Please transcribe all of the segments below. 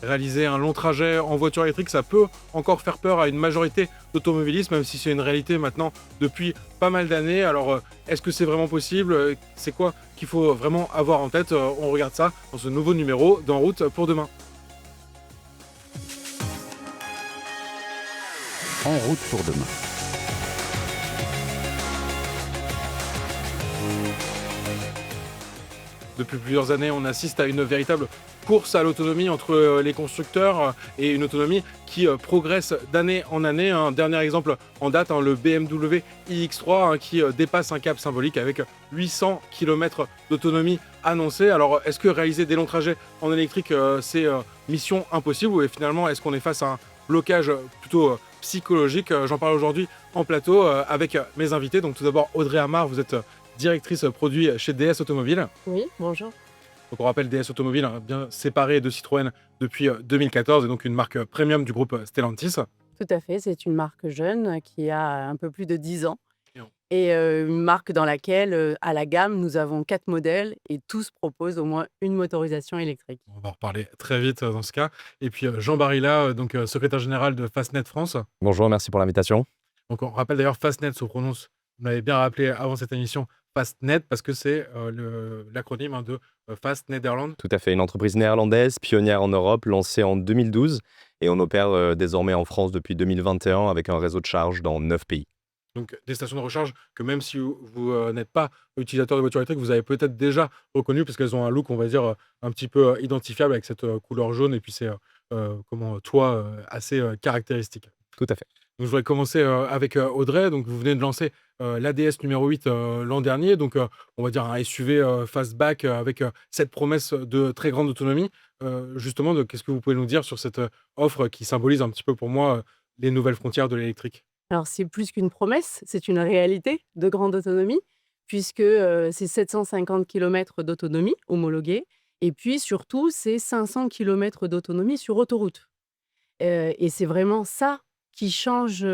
réaliser un long trajet en voiture électrique, ça peut encore faire peur à une majorité d'automobilistes, même si c'est une réalité maintenant depuis pas mal d'années. Alors, est-ce que c'est vraiment possible? C'est quoi qu'il faut vraiment avoir en tête? On regarde ça dans ce nouveau numéro d'En route pour demain. En route pour demain. Depuis plusieurs années, on assiste à une véritable course à l'autonomie entre les constructeurs et une autonomie qui progresse d'année en année. Un dernier exemple en date, le BMW iX3 qui dépasse un cap symbolique avec 800 km d'autonomie annoncée. Alors, est-ce que réaliser des longs trajets en électrique, c'est mission impossible ou finalement, est-ce qu'on est face à un blocage plutôt psychologique? J'en parle aujourd'hui en plateau avec mes invités. Donc tout d'abord, Audrey Amar, vous êtes directrice produit chez DS Automobile. Oui, bonjour. Donc on rappelle DS Automobile, bien séparée de Citroën depuis 2014 et donc une marque premium du groupe Stellantis. Tout à fait, c'est une marque jeune qui a un peu plus de 10 ans Et on et une marque dans laquelle, à la gamme, nous avons 4 modèles et tous proposent au moins une motorisation électrique. on va en reparler très vite dans ce cas. Et puis Jean Barilla, secrétaire général de Fastnet France. Bonjour, merci pour l'invitation. Donc on rappelle d'ailleurs Fastnet se prononce, vous m'avez bien rappelé avant cette émission, Fastnet parce que c'est l'acronyme de Fast Netherlands. Tout à fait, une entreprise néerlandaise, pionnière en Europe, lancée en 2012 et on opère désormais en France depuis 2021 avec un réseau de charge dans 9 pays. Donc des stations de recharge que même si vous n'êtes pas utilisateur de voiture électrique, vous avez peut-être déjà reconnu parce qu'elles ont un look, on va dire, un petit peu identifiable avec cette couleur jaune et puis c'est toit assez caractéristique. Tout à fait. Donc, je voudrais commencer avec Audrey. Donc, vous venez de lancer l'ADS numéro 8 l'an dernier. Donc, on va dire un SUV fastback avec cette promesse de très grande autonomie. Justement, qu'est-ce que vous pouvez nous dire sur cette offre qui symbolise un petit peu pour moi les nouvelles frontières de l'électrique? Alors c'est plus qu'une promesse, c'est une réalité de grande autonomie puisque, c'est 750 kilomètres d'autonomie homologuée et puis surtout c'est 500 kilomètres d'autonomie sur autoroute. Et c'est vraiment ça qui change,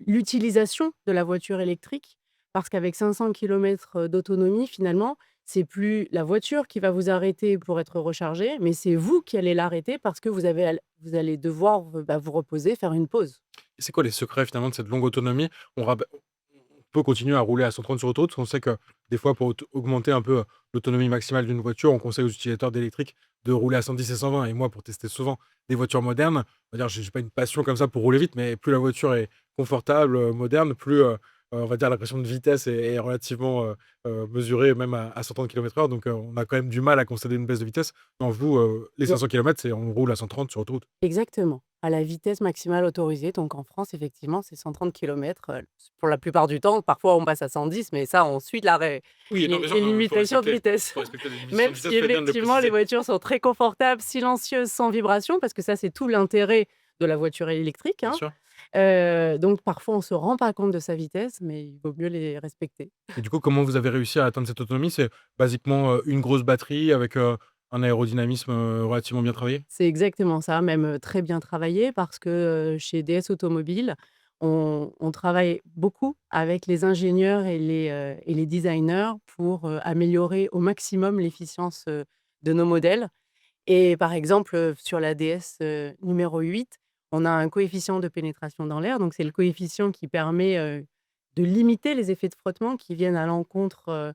l'utilisation de la voiture électrique parce qu'avec 500 kilomètres d'autonomie, finalement, c'est plus la voiture qui va vous arrêter pour être rechargée, mais c'est vous qui allez l'arrêter parce que vous allez devoir, vous reposer, faire une pause. Et c'est quoi les secrets finalement de cette longue autonomie? On peut continuer à rouler à 130 sur autoroute. On sait que des fois, pour augmenter un peu l'autonomie maximale d'une voiture, on conseille aux utilisateurs d'électrique de rouler à 110 et 120. Et moi, pour tester souvent des voitures modernes, on va dire, j'ai pas une passion comme ça pour rouler vite, mais plus la voiture est confortable, moderne, plus on va dire la pression de vitesse est relativement mesurée, même à 130 km/h. Donc, on a quand même du mal à constater une baisse de vitesse. Non, vous, les 500 km, c'est on roule à 130 sur autoroute. Exactement, à la vitesse maximale autorisée. Donc en France, effectivement, c'est 130 kilomètres, pour la plupart du temps. Parfois, on passe à 110, mais ça, on suit Oui, non, bien sûr, les non, il faut limitations de respecter, vitesse. faut respecter les limitations Même de si vitesse, c'est bien de le effectivement, les préciser. voitures sont très confortables, silencieuses, sans vibration, parce que ça, c'est tout l'intérêt de la voiture électrique, Bien hein. sûr. Donc parfois, on ne se rend pas compte de sa vitesse, mais il vaut mieux les respecter. Et du coup, comment vous avez réussi à atteindre cette autonomie? C'est basiquement, une grosse batterie avec, un aérodynamisme, relativement bien travaillé? C'est exactement ça, même, très bien travaillé parce que, chez DS Automobile, on travaille beaucoup avec les ingénieurs et les designers pour, améliorer au maximum l'efficience, de nos modèles et par exemple, sur la DS, numéro 8, on a un coefficient de pénétration dans l'air, donc c'est le coefficient qui permet, de limiter les effets de frottement qui viennent à l'encontre,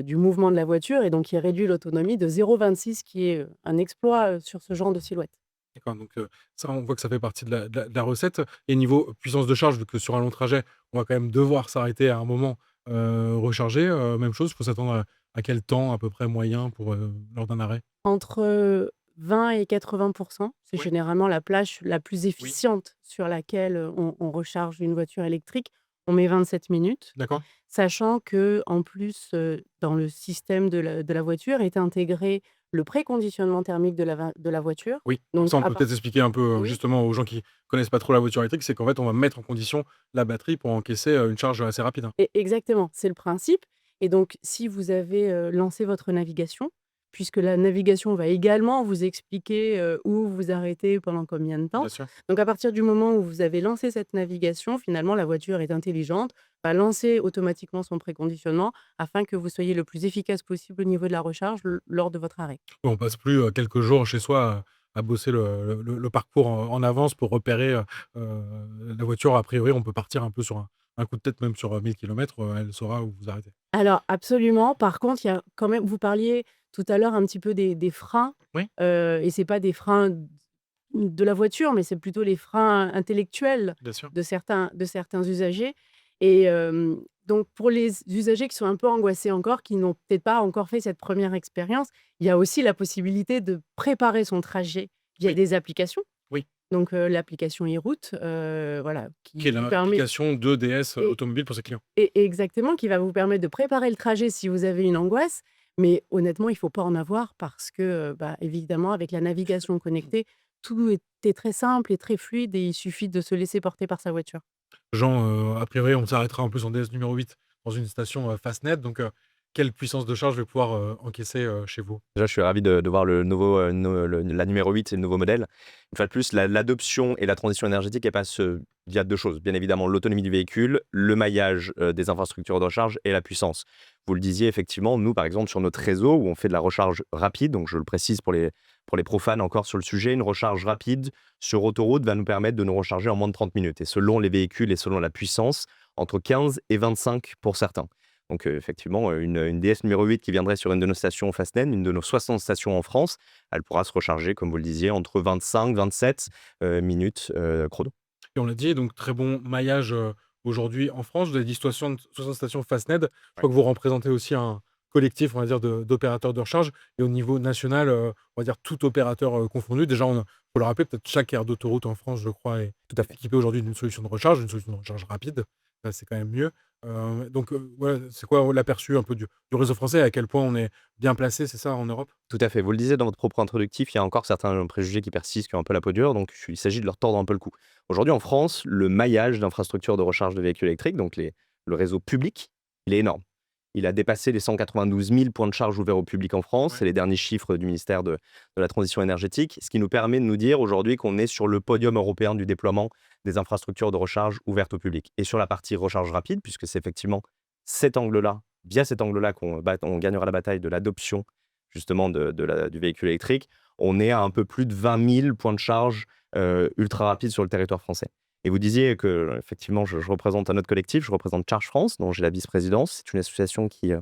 du mouvement de la voiture et donc qui réduit l'autonomie de 0,26 qui est, un exploit, sur ce genre de silhouette. D'accord, donc ça, on voit que ça fait partie de la recette et niveau puissance de charge, vu que sur un long trajet, on va quand même devoir s'arrêter à un moment, recharger, même chose, il faut s'attendre à quel temps à peu près moyen pour, lors d'un arrêt? Entre 20 et 80, c'est Oui, généralement la plage la plus oui, efficiente sur laquelle, on recharge une voiture électrique. On met 27 minutes, d'accord. sachant qu'en plus, dans le système de la voiture est intégré le préconditionnement thermique de la voiture. Oui, Donc ça, on à peut part peut-être expliquer un peu, oui, justement aux gens qui connaissent pas trop la voiture électrique, c'est qu'en fait, on va mettre en condition la batterie pour encaisser, une charge assez rapide, hein. exactement, c'est le principe et donc si vous avez, lancé votre navigation, puisque la navigation va également vous expliquer, où vous arrêtez pendant combien de Bien temps. sûr. Donc à partir du moment où vous avez lancé cette navigation, finalement la voiture est intelligente, va lancer automatiquement son préconditionnement afin que vous soyez le plus efficace possible au niveau de la recharge lors de votre arrêt. On passe plus, quelques jours chez soi, à bosser le parcours en avance pour repérer la voiture. A priori, on peut partir un peu sur un coup de tête, même sur 1000 km, elle saura où vous arrêter. Alors absolument, par contre, il y a quand même vous parliez tout à l'heure un petit peu des freins, Oui, et c'est pas des freins de la voiture, mais c'est plutôt les freins intellectuels bien sûr. de certains usagers et donc pour les usagers qui sont un peu angoissés encore, qui n'ont peut-être pas encore fait cette première expérience, il y a aussi la possibilité de préparer son trajet via Oui, des applications. oui. Donc l'application e-route, voilà, Qui est qui vous permet l'application de DS et automobile pour ses clients. exactement, qui va vous permettre de préparer le trajet si vous avez une angoisse. Mais honnêtement, il faut pas en avoir parce que, bah, évidemment, avec la navigation connectée, tout était très simple et très fluide et il suffit de se laisser porter par sa voiture. Jean, a priori, on s'arrêtera en plus en DS numéro 8 dans une station Fastnet. Donc, quelle puissance de charge je vais pouvoir encaisser chez vous? Déjà, je suis ravi de voir le nouveau, la numéro 8, c'est le nouveau modèle. Une fois de plus, l'adoption et la transition énergétique, elle passe via deux choses. Bien évidemment, l'autonomie du véhicule, le maillage des infrastructures de recharge et la puissance. Vous le disiez, effectivement, nous, par exemple, sur notre réseau, où on fait de la recharge rapide, donc je le précise pour les profanes encore sur le sujet, une recharge rapide sur autoroute va nous permettre de nous recharger en moins de 30 minutes. Et selon les véhicules et selon la puissance, entre 15 et 25 pour certains. Donc, effectivement, une DS numéro 8 qui viendrait sur une de nos stations Fastned, une de nos 60 stations en France, elle pourra se recharger, comme vous le disiez, entre 25-27 minutes chrono. Et on l'a dit, donc très bon maillage, aujourd'hui en France. Vous avez dit 60 stations Fastned. Je Ouais. crois que vous représentez aussi un collectif, on va dire, d'opérateurs de recharge et au niveau national, on va dire tout opérateur, confondu. Déjà, on faut le rappeler, peut-être chaque aire d'autoroute en France, je crois, est Tout à fait. équipée aujourd'hui d'une solution une solution de recharge rapide. Ça, c'est quand même mieux. Donc, ouais, c'est quoi l'aperçu un peu du réseau français? À quel point on est bien placé, c'est ça, en Europe? Tout à fait. Vous le disiez dans votre propos introductif, il y a encore certains préjugés qui persistent, qui ont un peu la peau dure, donc il s'agit de leur tordre un peu le cou. Aujourd'hui, en France, le maillage d'infrastructures de recharge de véhicules électriques, donc le réseau public, il est énorme. Il a dépassé les 192 000 points de charge ouverts au public en France. Ouais. C'est les derniers chiffres du ministère de la Transition énergétique, ce qui nous permet de nous dire aujourd'hui qu'on est sur le podium européen du déploiement des infrastructures de recharge ouvertes au public. Et sur la partie recharge rapide, puisque c'est effectivement cet angle-là, via cet angle-là on gagnera la bataille de l'adoption justement du véhicule électrique, on est à un peu plus de 20 000 points de charge ultra rapides sur le territoire français. Et vous disiez que, effectivement, je représente un autre collectif, je représente Charge France, dont j'ai la vice-présidence. C'est une association qui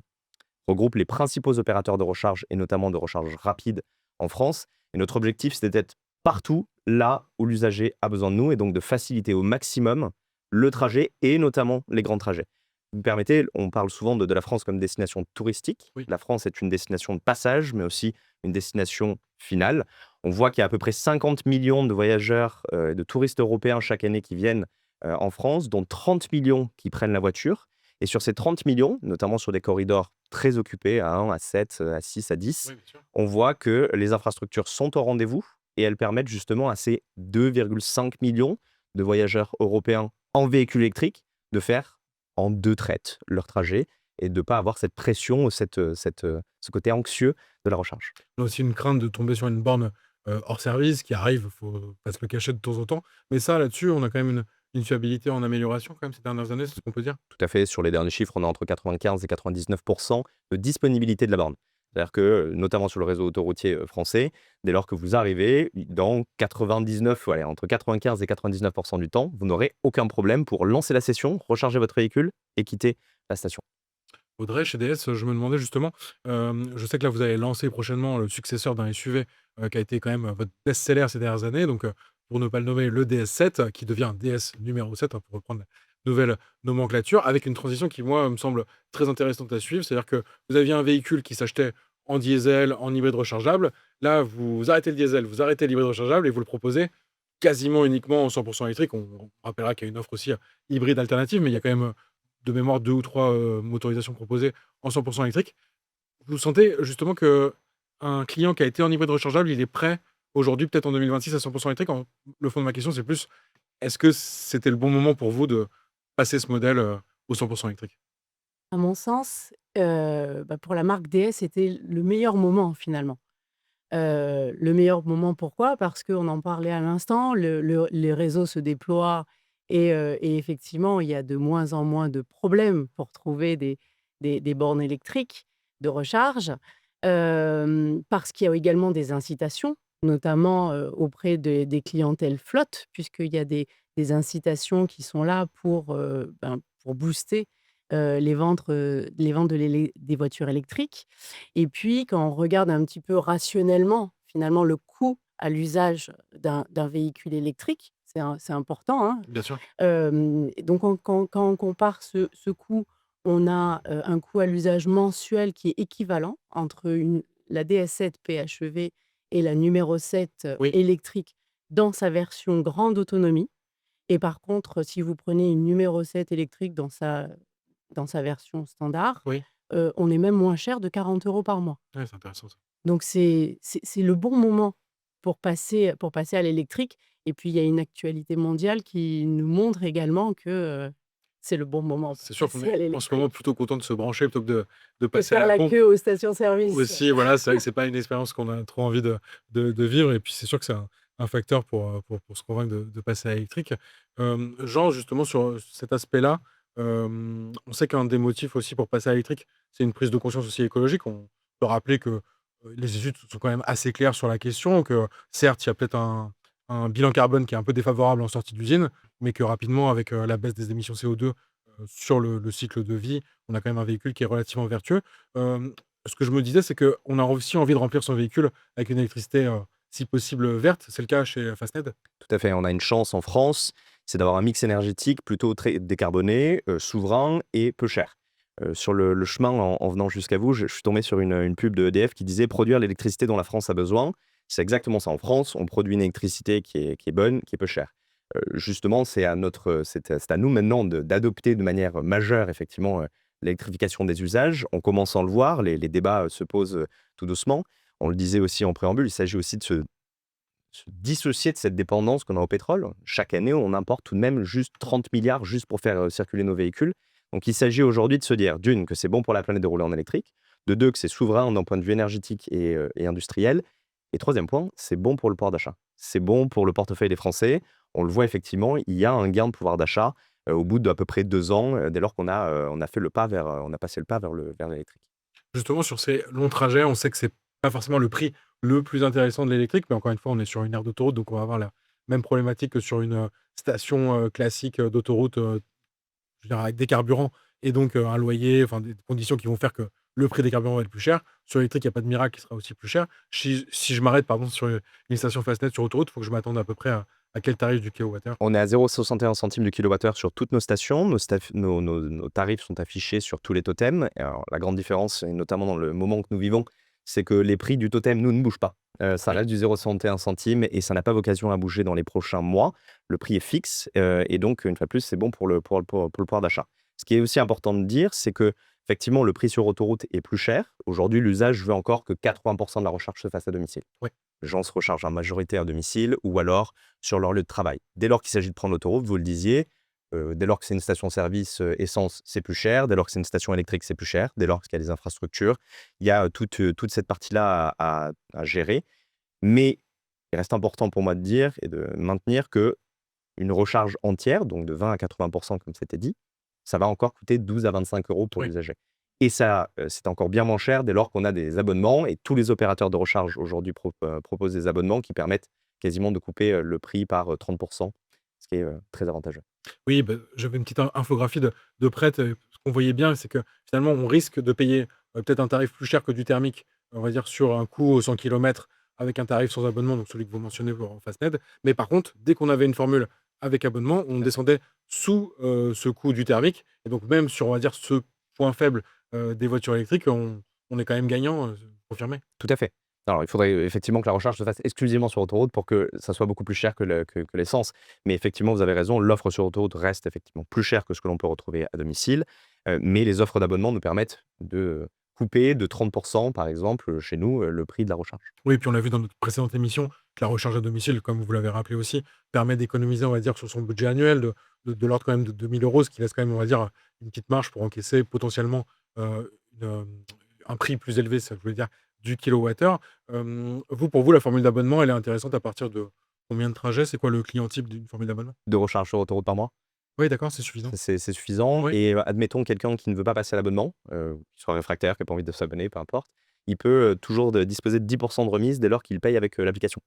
regroupe les principaux opérateurs de recharge et notamment de recharge rapide en France. Et notre objectif, c'est d'être partout là où l'usager a besoin de nous et donc de faciliter au maximum le trajet et notamment les grands trajets. Vous me permettez, on parle souvent de la France comme destination touristique. Oui. La France est une destination de passage, mais aussi une destination finale. On voit qu'il y a à peu près 50 millions de voyageurs et de touristes européens chaque année qui viennent en France, dont 30 millions qui prennent la voiture. Et sur ces 30 millions, notamment sur des corridors très occupés, à 1, à 7, à 6, à 10, Oui, bien sûr. on voit que les infrastructures sont au rendez-vous et elles permettent justement à ces 2,5 millions de voyageurs européens en véhicule électrique de faire en 2 traites leur trajet et de ne pas avoir cette pression, ce côté anxieux de la recharge. On a aussi une crainte de tomber sur une borne, hors service qui arrive, faut pas se le cacher de temps en temps. Mais ça, là-dessus, on a quand même une fiabilité en amélioration quand même ces dernières années, c'est ce qu'on peut dire? Tout à fait, sur les derniers chiffres, on est entre 95 et 99 de disponibilité de la borne. C'est-à-dire que, notamment sur le réseau autoroutier, français, dès lors que vous arrivez, dans 99, ouais, allez, entre 95 et 99 du temps, vous n'aurez aucun problème pour lancer la session, recharger votre véhicule et quitter la station. Audrey, chez DS, je me demandais justement, je sais que là, vous allez lancer prochainement le successeur d'un SUV, qui a été quand même, votre best-seller ces dernières années, donc pour ne pas le nommer, le DS7, qui devient DS numéro 7, hein, pour reprendre la nouvelle nomenclature, avec une transition qui, moi, me semble très intéressante à suivre. C'est-à-dire que vous aviez un véhicule qui s'achetait en diesel, en hybride rechargeable. Là, vous arrêtez le diesel, vous arrêtez l'hybride rechargeable et vous le proposez quasiment uniquement en 100 électrique. On rappellera qu'il y a une offre aussi, hybride alternative, mais il y a quand même, de mémoire 2 ou 3 motorisations proposées en 100 électrique. Vous sentez justement que un client qui a été en hybride rechargeable, il est prêt aujourd'hui, peut-être en 2026, à 100 électrique? Le fond de ma question, c'est plus, est-ce que c'était le bon moment pour vous de passer ce modèle, au 100 électrique? À mon sens, bah, pour la marque DS, c'était le meilleur moment finalement. Le meilleur moment pourquoi? Parce qu'on en parlait à l'instant, les réseaux se déploient et effectivement, il y a de moins en moins de problèmes pour trouver des bornes électriques de recharge. Parce qu'il y a également des incitations notamment auprès des clientèles flottes, puisqu'il y a des incitations qui sont là pour booster les ventes des voitures électriques. Et puis, quand on regarde un petit peu rationnellement, finalement, le coût à l'usage d'un véhicule électrique, c'est important, hein. Bien sûr. Donc quand on compare ce coût, on a, un coût à l'usage mensuel qui est équivalent entre la DS7 PHEV et la numéro 7 Oui, électrique dans sa version grande autonomie. Et par contre, si vous prenez une numéro 7 électrique dans sa version standard, oui. on est même moins cher de 40 € par mois. Ouais, c'est intéressant ça. Donc c'est le bon moment pour passer à l'électrique. Et puis il y a une actualité mondiale qui nous montre également que, c'est le bon moment pour C'est sûr qu'on passer est à en ce moment l'électrique. plutôt content de se brancher plutôt que de Que passer à faire la la pompe. queue aux stations-service. Aussi, voilà, c'est vrai que c'est pas une expérience qu'on a trop envie de vivre et puis c'est sûr que c'est un facteur pour se convaincre de passer à l'électrique. Jean, justement sur cet aspect-là, on sait qu'un des motifs aussi pour passer à l'électrique, c'est une prise de conscience aussi écologique. On peut rappeler que, les études sont quand même assez claires sur la question, que certes, il y a peut-être un bilan carbone qui est un peu défavorable en sortie d'usine, mais que rapidement avec, la baisse des émissions CO2, sur le cycle de vie, on a quand même un véhicule qui est relativement vertueux. Hem Ce que je me disais, c'est qu'on a aussi envie de remplir son véhicule avec une électricité, si possible, verte. C'est le cas chez Fastned? Tout à fait, on a une chance en France, c'est d'avoir un mix énergétique plutôt très décarboné, souverain et peu cher. Sur le chemin en venant jusqu'à vous, je suis tombé sur une pub de EDF qui disait: «Produire l'électricité dont la France a besoin». C'est exactement ça. En France, on produit une électricité qui est bonne, qui est peu chère. Justement, c'est à nous maintenant d'adopter de manière majeure effectivement, l'électrification des usages. On commence à le voir, les débats, se posent, tout doucement. On le disait aussi en préambule, il s'agit aussi de se dissocier de cette dépendance qu'on a au pétrole. Chaque année, on importe tout de même juste 30 milliards juste pour faire circuler nos véhicules. Donc il s'agit aujourd'hui de se dire, d'une, que c'est bon pour la planète de rouler en électrique, de deux, que c'est souverain d'un point de vue énergétique et industriel, et troisième point, c'est bon pour le pouvoir d'achat. C'est bon pour le portefeuille des Français. On le voit effectivement, il y a un gain de pouvoir d'achat au bout d'à peu près 2 ans, dès lors on a fait le pas on a passé le pas vers l'électrique. Justement, sur ces longs trajets, on sait que c'est pas forcément le prix le plus intéressant de l'électrique, mais encore une fois, on est sur une aire d'autoroute, donc on va avoir la même problématique que sur une, station, classique, d'autoroute, je veux dire avec des carburants et donc un loyer, enfin des conditions qui vont faire que le prix des carburants va être plus cher. Sur l'électrique, il y a pas de miracle qui sera aussi plus cher. Si je m'arrête, pardon, sur, une station Fastned sur autoroute, il faut que je m'attende à peu près à quel tarif du kilowattheure? On est à 0,61 centimes du kilowattheure sur toutes nos stations. Nos tarifs sont affichés sur tous les totems. Et alors, la grande différence, et notamment dans le moment que nous vivons, c'est que les prix du totem, nous, ne bougent pas. Ça Oui. reste du 0,61 centimes et ça n'a pas vocation à bouger dans les prochains mois. Le prix est fixe et donc, une fois de plus, c'est bon pour le pouvoir d'achat. Ce qui est aussi important de dire, c'est que effectivement, le prix sur autoroute est plus cher. Aujourd'hui, l'usage veut encore que 80% de la recharge se fasse à domicile. Oui. Les gens se rechargent en majorité à domicile ou alors sur leur lieu de travail. Dès lors qu'il s'agit de prendre l'autoroute, vous le disiez, dès lors que c'est une station-service, essence, c'est plus cher. Dès lors que c'est une station électrique, c'est plus cher. Dès lors qu'il y a des infrastructures, il y a, toute cette partie-là à gérer. Mais il reste important pour moi de dire et de maintenir que une recharge entière, donc de 20 à 80 comme c'était dit, ça va encore coûter 12 à 25 € pour Oui. l'usager. Et ça, c'est encore bien moins cher dès lors qu'on a des abonnements et tous les opérateurs de recharge aujourd'hui proposent des abonnements qui permettent quasiment de couper, le prix par, 30 ce qui est, très avantageux. Oui, bah, j'avais une petite infographie de prête, ce qu'on voyait bien, c'est que finalement, on risque de payer, peut-être un tarif plus cher que du thermique, on va dire sur un coût au 100 kilomètres avec un tarif sans abonnement, donc celui que vous mentionnez pour Fastned. Mais par contre, dès qu'on avait une formule avec abonnement, on descendait sous, ce coût du thermique et donc même sur, on va dire, ce point faible, des voitures électriques, on est quand même gagnant, confirmé? Tout à fait. Alors, il faudrait effectivement que la recharge se fasse exclusivement sur autoroute pour que ça soit beaucoup plus cher que l'essence. Mais effectivement, vous avez raison, l'offre sur autoroute reste effectivement plus chère que ce que l'on peut retrouver à domicile. Mais les offres d'abonnement nous permettent de couper de 30 par exemple, chez nous, le prix de la recharge. Oui, puis on l'a vu dans notre précédente émission, que la recharge à domicile, comme vous l'avez rappelé aussi, permet d'économiser, on va dire, sur son budget annuel de l'ordre quand même de 2 000 €, ce qui laisse quand même, on va dire, une petite marge pour encaisser potentiellement, un prix plus élevé, ça je voulais dire, du kilowattheure. Pour vous, la formule d'abonnement, elle est intéressante à partir de combien de trajets? C'est quoi le client type d'une formule d'abonnement? De recharge sur autoroute par mois. Oui, d'accord, c'est suffisant. C'est suffisant Oui, et admettons quelqu'un qui ne veut pas passer à l'abonnement, qui soit réfractaire, qui a pas envie de s'abonner, peu importe. il peut toujours disposer de 10% de remise dès lors qu'il paye avec l'application.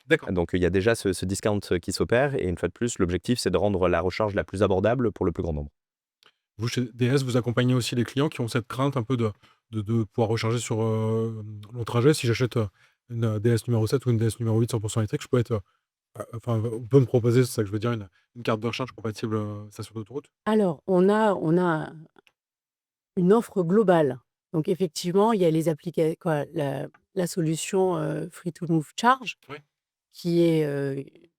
D'accord. Donc il y a déjà ce discount qui s'opère et une fois de plus, l'objectif, c'est de rendre la recharge la plus abordable pour le plus grand nombre. Vous, chez DS, vous accompagnez aussi les clients qui ont cette crainte un peu de pouvoir recharger sur long trajet. Si j'achète une DS numéro 7 ou une DS numéro 8 100% électrique, je peux être. Enfin, on peut me proposer, c'est ça que je veux dire, une carte de recharge compatible station d'autoroute. Alors, on a une offre globale. Donc effectivement, il y a les la solution, Free to Move Charge Oui. qui est,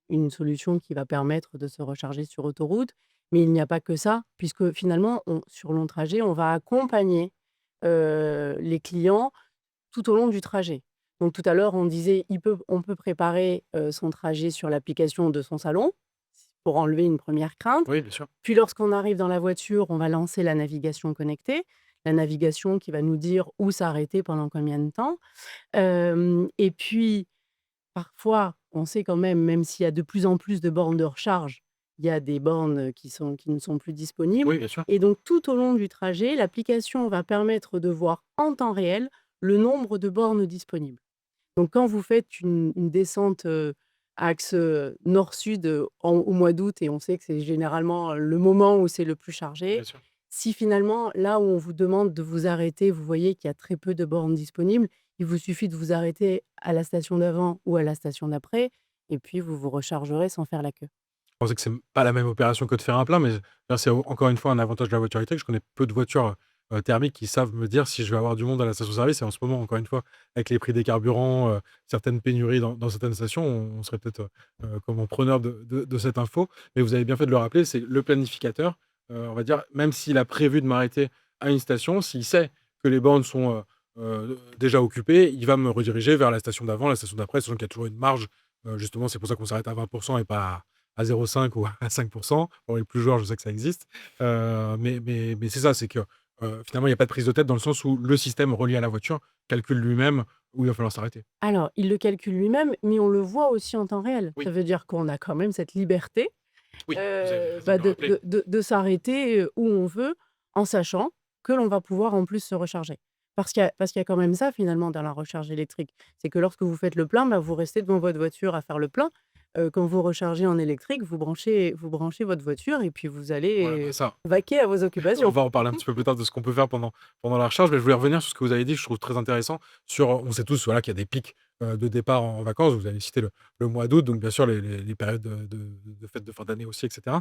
une solution qui va permettre de se recharger sur autoroute. Mais il n'y a pas que ça, puisque finalement, sur long trajet, on va accompagner, les clients tout au long du trajet. Donc tout à l'heure, on disait, on peut préparer, son trajet sur l'application de son salon, pour enlever une première crainte. Oui, bien sûr. Puis lorsqu'on arrive dans la voiture, on va lancer la navigation connectée, la navigation qui va nous dire où s'arrêter pendant combien de temps. Et puis parfois, on sait quand même s'il y a de plus en plus de bornes de recharge, il y a des bornes qui ne sont plus disponibles. Oui, bien sûr. Et donc tout au long du trajet, l'application va permettre de voir en temps réel le nombre de bornes disponibles. Donc quand vous faites une descente, axe, nord-sud, au mois d'août, et on sait que c'est généralement le moment où c'est le plus chargé, Bien sûr. si finalement, là où on vous demande de vous arrêter, vous voyez qu'il y a très peu de bornes disponibles, il vous suffit de vous arrêter à la station d'avant ou à la station d'après, et puis vous vous rechargerez sans faire la queue. Je pensais que c'est pas la même opération que de faire un plein, mais là, c'est encore une fois un avantage de la voiture électrique. Je connais peu de voitures thermiques qui savent me dire si je vais avoir du monde à la station-service. Et en ce moment, encore une fois, avec les prix des carburants, certaines pénuries dans certaines stations, on serait peut-être comme preneur de cette info. Mais vous avez bien fait de le rappeler, c'est le planificateur, on va dire, même s'il a prévu de m'arrêter à une station, s'il sait que les bornes sont déjà occupées, il va me rediriger vers la station d'avant, la station d'après, sachant qu'il y a toujours une marge. Justement, c'est pour ça qu'on s'arrête à 20% et pas à 0,5 ou à 5%. Pour les plus joueurs, je sais que ça existe. Mais c'est ça, c'est que finalement, il n'y a pas de prise de tête dans le sens où le système relié à la voiture calcule lui-même où il va falloir s'arrêter. Alors, il le calcule lui-même, mais on le voit aussi en temps réel. Oui. Ça veut dire qu'on a quand même cette liberté, Oui, vous avez raison bah, de le rappeler. de s'arrêter, où on veut, en sachant que l'on va pouvoir en plus se recharger. Parce qu'il y a quand même ça finalement dans la recharge électrique. C'est que lorsque vous faites le plein, bah, vous restez devant votre voiture à faire le plein. Quand vous rechargez en électrique, vous branchez votre voiture et puis vous Voilà, allez, ça. vaquer à vos On occupations. va en parler un petit peu plus tard de ce qu'on peut faire pendant la recharge, mais je voulais revenir sur ce que vous avez dit, que je trouve très intéressant. On sait tous voilà, qu'il y a des pics de départ en vacances. Vous avez cité le mois d'août, donc bien sûr les périodes de fêtes de fin d'année aussi, etc.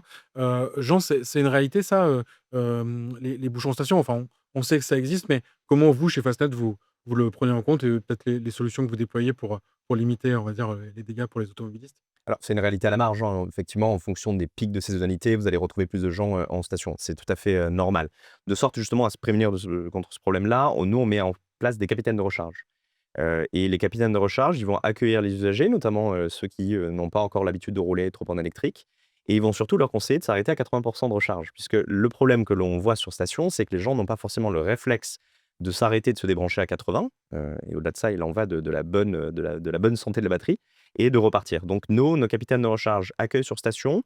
Jean, c'est une réalité ça, les bouchons station. Enfin, on sait que ça existe, mais comment vous, chez Fastnet, vous le prenez en compte et peut-être les solutions que vous déployez pour limiter, on va dire, les dégâts pour les automobilistes? Alors, c'est une réalité à la marge, hein. Effectivement, en fonction des pics de saisonnalité, vous allez retrouver plus de gens en station. C'est tout à fait normal. De sorte justement à se prémunir contre ce problème-là, nous, on met en place des capitaines de recharge. Et les capitaines de recharge, ils vont accueillir les usagers, notamment ceux qui n'ont pas encore l'habitude de rouler trop en électrique. Et ils vont surtout leur conseiller de s'arrêter à 80% de recharge. Puisque le problème que l'on voit sur station, c'est que les gens n'ont pas forcément le réflexe de s'arrêter, de se débrancher à 80. Et au-delà de ça, il en va de la bonne santé de la batterie et de repartir. Donc nos capitaines de recharge accueillent sur station,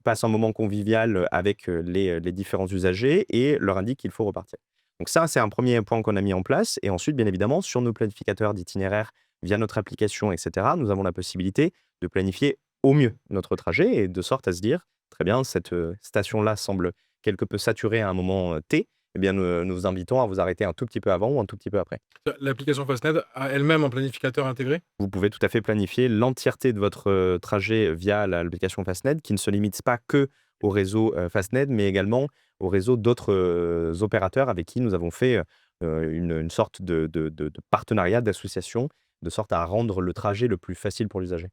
passent un moment convivial avec les différents usagers et leur indiquent qu'il faut repartir. Donc ça, c'est un premier point qu'on a mis en place. Et ensuite, bien évidemment, sur nos planificateurs d'itinéraire, via notre application, etc., nous avons la possibilité de planifier au mieux notre trajet et de sorte à se dire, très bien, cette station-là semble quelque peu saturée à un moment T, eh bien, nous vous invitons à vous arrêter un tout petit peu avant ou un tout petit peu après. L'application Fastnet a elle-même un planificateur intégré? Vous pouvez tout à fait planifier l'entièreté de votre trajet via l'application Fastned, qui ne se limite pas que au réseau Fastned, mais également au réseau d'autres opérateurs avec qui nous avons fait une sorte de partenariat, d'association, de sorte à rendre le trajet le plus facile pour l'usager.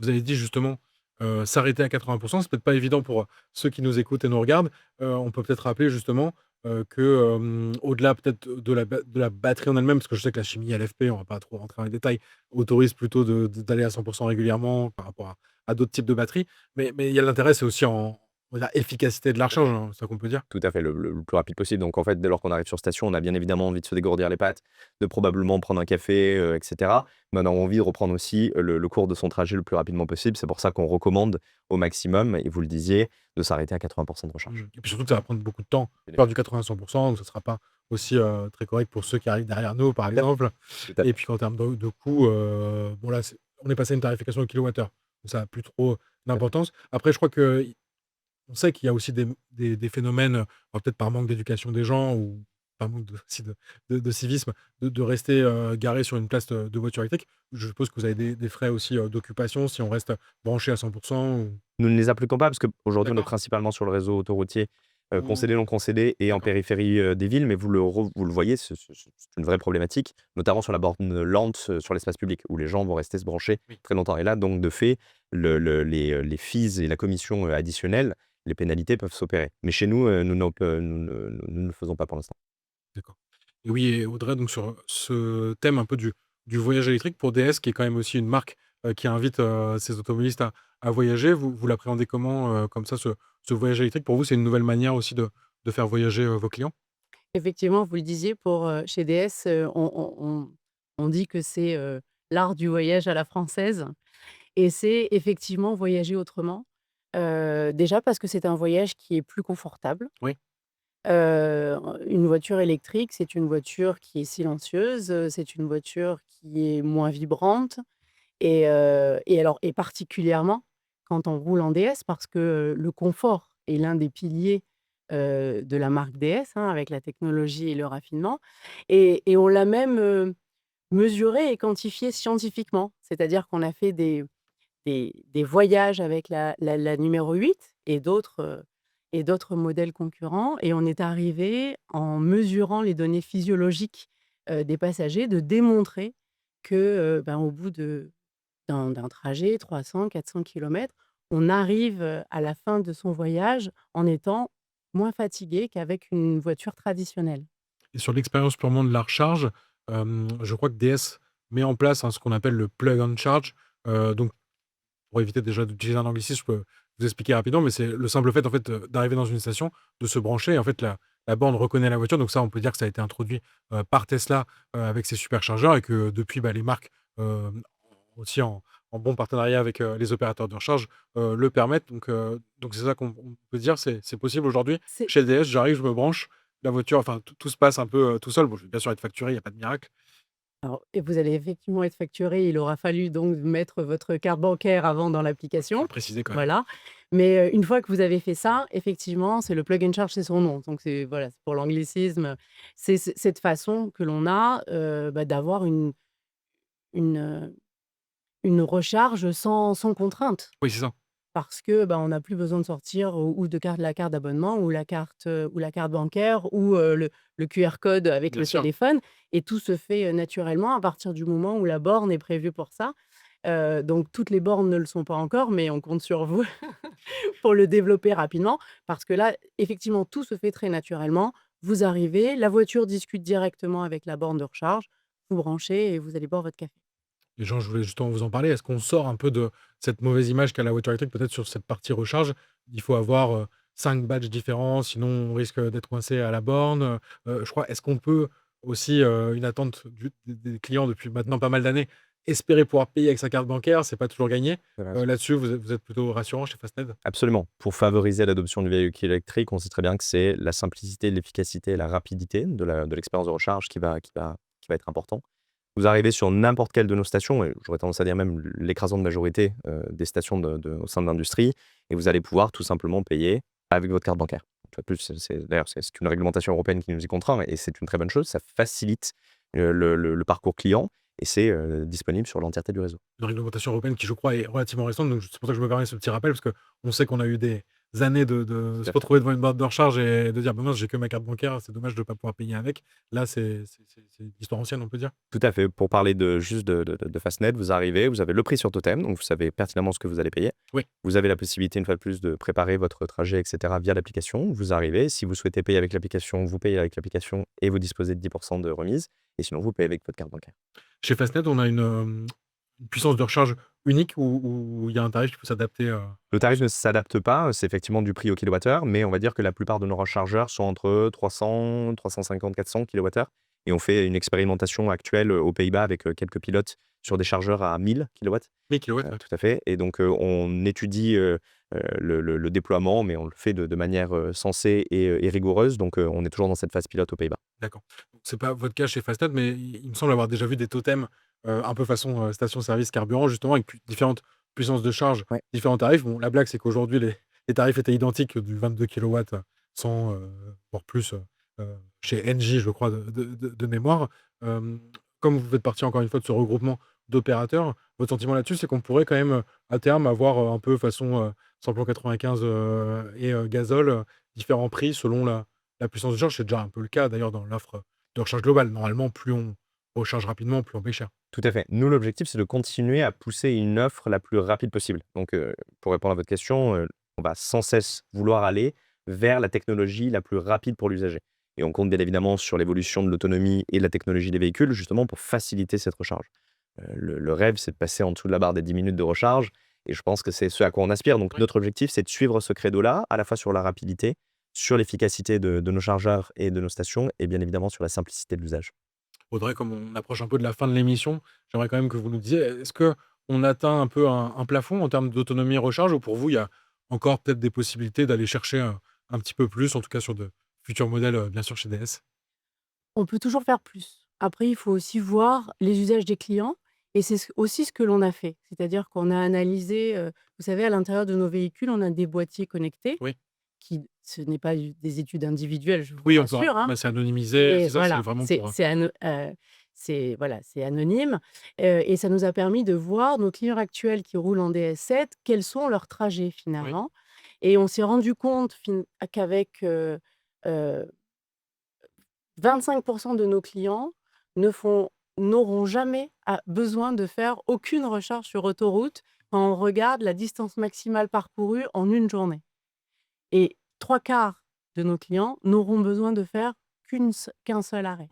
Vous avez dit justement, s'arrêter à 80%, c'est peut-être pas évident pour ceux qui nous écoutent et nous regardent. On peut peut-être rappeler justement que, au-delà peut-être de la batterie en elle-même, parce que je sais que la chimie LFP, on va pas trop rentrer dans les détails, autorise plutôt d'aller à 100% régulièrement par rapport à d'autres types de batteries. Mais il y a l'intérêt, c'est aussi en, on va dire, efficacité de la recharge, hein, c'est ça qu'on peut dire? Tout à fait, le plus rapide possible. Donc en fait, dès lors qu'on arrive sur station, on a bien évidemment envie de se dégourdir les pattes, de probablement prendre un café, et cetera. Mais on a envie de reprendre aussi le cours de son trajet le plus rapidement possible. C'est pour ça qu'on recommande au maximum, et vous le disiez, de s'arrêter à 80% de recharge. Et puis surtout que ça va prendre beaucoup de temps. Bien Faire du 80 à 100%, donc ça sera pas aussi très correct pour ceux qui arrivent derrière nous, par Tout à fait. exemple. Tout à Et fait. puis qu'en termes de coût, bon là, on est passé à une tarification au kilowattheure. Donc ça n'a plus trop Tout à fait. d'importance. Après, je crois que on sait qu'il y a aussi des phénomènes, peut-être par manque d'éducation des gens ou par manque aussi de civisme, de rester garé sur une place de voiture électrique. Je suppose que vous avez des frais aussi d'occupation si on reste branché à 100% ou... Nous ne les appliquons pas parce qu'aujourd'hui, on est D'accord. principalement sur le réseau autoroutier, concédé, Mmh, non concédé et en d'accord. périphérie, des villes, mais vous le voyez, c'est une vraie problématique, notamment sur la borne lente, sur l'espace public, où les gens vont rester se brancher Oui. très longtemps et là, donc de fait, les fees et la commission, additionnelle, les pénalités peuvent s'opérer. Mais chez nous, nous ne le faisons pas pour l'instant. D'accord. Et oui, et Audrey, donc sur ce thème un peu du voyage électrique pour DS, qui est quand même aussi une marque qui invite ses automobilistes à voyager, vous l'appréhendez comment comme ça, ce voyage électrique? Pour vous, c'est une nouvelle manière aussi de faire voyager vos clients? Effectivement, vous le disiez, chez DS, on dit que c'est, l'art du voyage à la française et c'est effectivement voyager autrement. Déjà parce que c'est un voyage qui est plus confortable. Oui, Une voiture électrique, c'est une voiture qui est silencieuse, c'est une voiture qui est moins vibrante et particulièrement quand on roule en DS parce que, le confort est l'un des piliers, de la marque DS, hein, avec la technologie et le raffinement et on l'a même, mesuré et quantifié scientifiquement. C'est-à-dire qu'on a fait des voyages avec la numéro 8 et d'autres modèles concurrents et on est arrivé, en mesurant les données physiologiques, des passagers, de démontrer que, au bout d'un trajet 300-400 kilomètres, on arrive, à la fin de son voyage en étant moins fatigué qu'avec une voiture traditionnelle. et sur l'expérience purement de la recharge, je crois que DS met en place, hein, ce qu'on appelle le plug and charge, donc pour éviter déjà d'utiliser un anglicisme, je peux vous expliquer rapidement, mais c'est le simple fait, en fait, d'arriver dans une station, de se brancher et en fait, la borne reconnaît la voiture. Donc ça, on peut dire que ça a été introduit, par Tesla, avec ses superchargeurs et que depuis, bah, les marques, aussi en bon partenariat avec, les opérateurs de recharge, le permettent. Donc c'est ça qu'on peut dire, c'est possible aujourd'hui. C'est Chez DS, j'arrive, je me branche, la voiture, enfin tout se passe un peu, tout seul. Bon, je vais bien sûr être facturé, il y a pas de miracle. Alors et vous allez effectivement être facturé, il aura fallu donc mettre votre carte bancaire avant dans Faut l'application, le préciser quand même. voilà. Mais, une fois que vous avez fait ça, effectivement, c'est le plug and charge, c'est son nom. Donc c'est voilà, c'est pour l'anglicisme, c'est cette façon que l'on a, d'avoir une, une recharge sans contrainte. Oui, c'est ça. Parce que, on n'a plus besoin de sortir ou la carte d'abonnement ou la carte bancaire ou, le QR code avec Bien le sûr. téléphone et tout se fait, naturellement à partir du moment où la borne est prévue pour ça. Donc toutes les bornes ne le sont pas encore, mais on compte sur vous pour le développer rapidement parce que là, effectivement, tout se fait très naturellement. Vous arrivez, la voiture discute directement avec la borne de recharge, vous branchez et vous allez boire votre café. Les gens, je voulais justement vous en parler. Est-ce qu'on sort un peu de cette mauvaise image qu'a la voiture électrique, peut-être sur cette partie recharge? Il faut avoir 5 badges différents, sinon on risque d'être coincé à la borne. Je crois, est-ce qu'on peut aussi, une attente des clients depuis maintenant pas mal d'années, espérer pouvoir payer avec sa carte bancaire? C'est pas toujours gagné. Là-dessus, vous êtes plutôt rassurant chez Fastned? Absolument. Pour favoriser l'adoption du véhicule électrique, on sait très bien que c'est la simplicité, l'efficacité et la rapidité de l'expérience de recharge qui va être important. Vous arrivez sur n'importe quelle de nos stations, et j'aurais tendance à dire même l'écrasante majorité des stations au sein de l'industrie, et vous allez pouvoir tout simplement payer avec votre carte bancaire. Une fois de plus, d'ailleurs, c'est une réglementation européenne qui nous y contraint, et c'est une très bonne chose. Ça facilite le parcours client, et c'est disponible sur l'entièreté du réseau. Une réglementation européenne qui, je crois, est relativement récente. Donc, c'est pour ça que je me permets ce petit rappel, parce qu'on sait qu'on a eu des années de Tout se à fait. retrouver devant une borne de recharge et de dire, bah mince, j'ai que ma carte bancaire, c'est dommage de ne pas pouvoir payer avec. Là, c'est l'histoire ancienne, on peut dire. Tout à fait. Pour parler juste de Fastned, vous arrivez, vous avez le prix sur Totem, donc vous savez pertinemment ce que vous allez payer. Oui. Vous avez la possibilité, une fois de plus, de préparer votre trajet, etc., via l'application. Vous arrivez, si vous souhaitez payer avec l'application, vous payez avec l'application et vous disposez de 10% de remise. Et sinon, vous payez avec votre carte bancaire. Chez Fastned, on a une puissance de recharge unique où il y a un tarif qui peut s'adapter. Le tarif ne s'adapte pas, c'est effectivement du prix au kilowattheure, mais on va dire que la plupart de nos rechargeurs sont entre 300, 350, 400 kWh. Et on fait une expérimentation actuelle aux Pays-Bas avec quelques pilotes sur des chargeurs à 1000 kW. 1000 kilowatts, ouais. Tout à fait. Et donc, on étudie le déploiement, mais on le fait de manière sensée et rigoureuse. Donc, on est toujours dans cette phase pilote aux Pays-Bas. D'accord. Donc c'est pas votre cas chez Fastned, mais il me semble avoir déjà vu des totems, un peu façon, station-service carburant justement avec différentes puissances de charge, Ouais. différents tarifs. Bon, la blague, c'est qu'aujourd'hui les tarifs étaient identiques du 22 kW, 100, voire plus, chez Engie, je crois de mémoire. Hem, Comme vous faites partie encore une fois de ce regroupement d'opérateurs, votre sentiment là-dessus, c'est qu'on pourrait quand même, à terme avoir, un peu façon, samplon 95, et gazole, différents prix selon la puissance de charge. C'est déjà un peu le cas d'ailleurs dans l'offre de recharge globale. Normalement, plus on recharge rapidement, plus on paye cher. Tout à fait. Nous, l'objectif, c'est de continuer à pousser une offre la plus rapide possible. Donc, pour répondre à votre question, on va sans cesse vouloir aller vers la technologie la plus rapide pour l'usager. Et on compte bien évidemment sur l'évolution de l'autonomie et de la technologie des véhicules, justement pour faciliter cette recharge. Le rêve, c'est de passer en dessous de la barre des 10 minutes de recharge, et je pense que c'est ce à quoi on aspire. Donc, Oui. notre objectif, c'est de suivre ce credo-là, à la fois sur la rapidité, sur l'efficacité de nos chargeurs et de nos stations, et bien évidemment sur la simplicité de l'usage. Audrey, comme on approche un peu de la fin de l'émission, j'aimerais quand même que vous nous disiez, est-ce que on atteint un peu un plafond en termes d'autonomie et recharge, ou pour vous, il y a encore peut-être des possibilités d'aller chercher un petit peu plus, en tout cas sur de futurs modèles, bien sûr chez DS? On peut toujours faire plus. Après, il faut aussi voir les usages des clients et c'est aussi ce que l'on a fait. C'est-à-dire qu'on a analysé, vous savez, à l'intérieur de nos véhicules, on a des boîtiers connectés Oui. ce n'est pas des études individuelles, je vous Oui, on peut, rassure, hein. bah, c'est anonymisé, Et c'est ça, c'est voilà, vraiment pour, c'est anonyme, et ça nous a permis de voir nos clients actuels qui roulent en DS7, quels sont leurs trajets oui, finalement. Et on s'est rendu compte qu'avec, heu, 25 de nos clients ne font n'auront jamais besoin de faire aucune recharge sur autoroute quand on regarde la distance maximale parcourue en une journée. Et 3/4 de nos clients n'auront besoin de faire qu'un seul arrêt.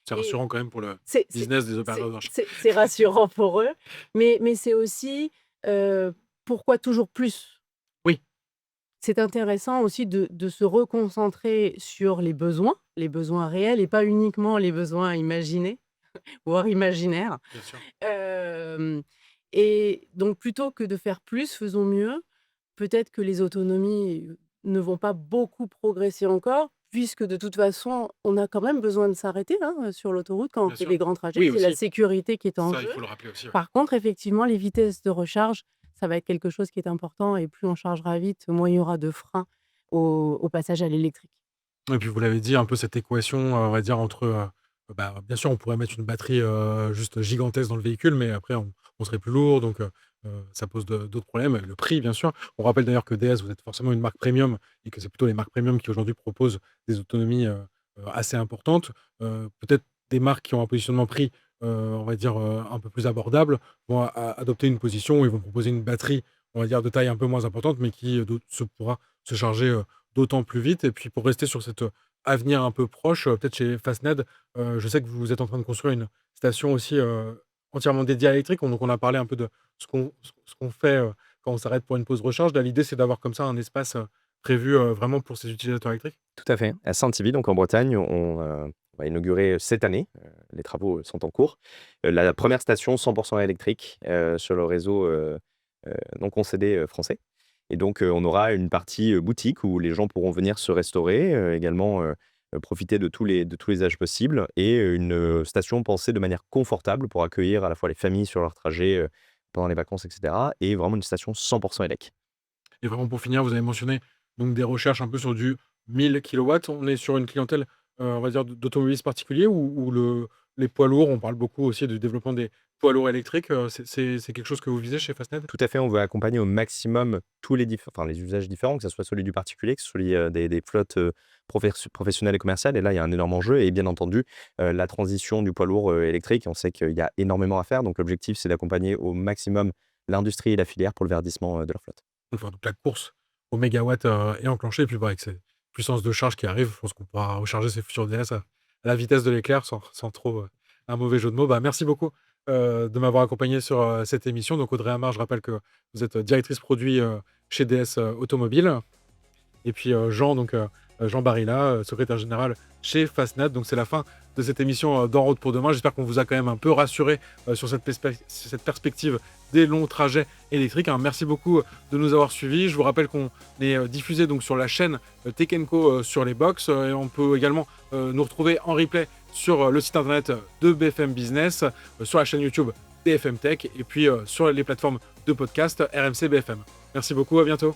c'est Et rassurant quand même pour le c'est c'est business des opérateurs c'est de recharge. c'est rassurant pour eux, mais c'est aussi, pourquoi toujours plus? Oui, C'est intéressant aussi de se reconcentrer sur les besoins réels et pas uniquement les besoins imaginés, voire imaginaires. bien sûr. Hem Et donc plutôt que de faire plus, faisons mieux. Peut-être que les autonomies, ne vont pas beaucoup progresser encore, puisque de toute façon, on a quand même besoin de s'arrêter, hein, sur l'autoroute quand on Bien fait sûr. des grands trajets. Oui, C'est la aussi. sécurité qui est en Ça, il jeu. faut le rappeler aussi, ouais. Par contre, effectivement, les vitesses de recharge, ça va être quelque chose qui est important et plus on chargera vite, moins il y aura de freins au passage à l'électrique. Et puis vous l'avez dit, un peu cette équation, on va dire entre, bah, bien sûr, on pourrait mettre une batterie, juste gigantesque dans le véhicule, mais après on serait plus lourd, donc ça pose d'autres problèmes. Le prix, bien sûr. On rappelle d'ailleurs que DS, vous êtes forcément une marque premium et que c'est plutôt les marques premium qui aujourd'hui proposent des autonomies, assez importantes. Peut-être des marques qui ont un positionnement prix, on va dire, un peu plus abordable, vont adopter une position où ils vont proposer une batterie, on va dire, de taille un peu moins importante, mais qui, pourra se charger, d'autant plus vite. Et puis pour rester sur cet, avenir un peu proche, peut-être chez Fastned, je sais que vous êtes en train de construire une station aussi, entièrement dédiée à l'électrique. Donc on a parlé un peu de ce qu'on fait, quand on s'arrête pour une pause recharge. Là, l'idée, c'est d'avoir comme ça un espace, prévu, vraiment pour ces utilisateurs électriques? Tout à fait. À Saint-Yves, donc en Bretagne, on va inaugurer cette année, les travaux sont en cours, la première station 100 électrique, sur le réseau, non concédé, français. Et donc, on aura une partie, boutique où les gens pourront venir se restaurer, également, profiter de tous les âges possibles, et une, station pensée de manière confortable pour accueillir à la fois les familles sur leur trajet, pendant les vacances et cetera, et vraiment une station 100 élec. Et vraiment pour finir, vous avez mentionné donc des recherches un peu sur du 1000 kilowatts. On est sur une clientèle, on va dire d'automobilistes particuliers, ou les poids lourds? On parle beaucoup aussi du développement des poids lourds électriques, c'est quelque chose que vous visez chez Fastned? Tout à fait, on veut accompagner au maximum tous les usages différents, que ce soit celui du particulier, que ce soit celui, des flottes, professionnelles et commerciales. Et là, il y a un énorme enjeu, et bien entendu, la transition du poids lourd, électrique. On sait qu'il y a énormément à faire, donc l'objectif, c'est d'accompagner au maximum l'industrie et la filière pour le verdissement, de leur flotte. Enfin, donc la course au mégawatt, est enclenchée, et puis, bah, avec ces puissances de charge qui arrivent, je pense qu'on pourra recharger ces futurs DS à la vitesse de l'éclair sans trop, un mauvais jeu de mots. Bah, merci beaucoup, de m'avoir accompagné sur, cette émission. Donc Audrey Hamard, je rappelle que vous êtes, directrice produit, chez DS, Automobile. Et puis, Jean, donc, Jean Barilla, secrétaire général chez Fastned. Donc c'est la fin de cette émission d'En route pour demain. J'espère qu'on vous a quand même un peu rassuré sur cette perspective des longs trajets électriques. Merci beaucoup de nous avoir suivis. Je vous rappelle qu'on est diffusé donc sur la chaîne Tech & Co sur les box. Et on peut également nous retrouver en replay sur le site internet de BFM Business, sur la chaîne YouTube BFM Tech et puis sur les plateformes de podcast RMC BFM. Merci beaucoup, à bientôt.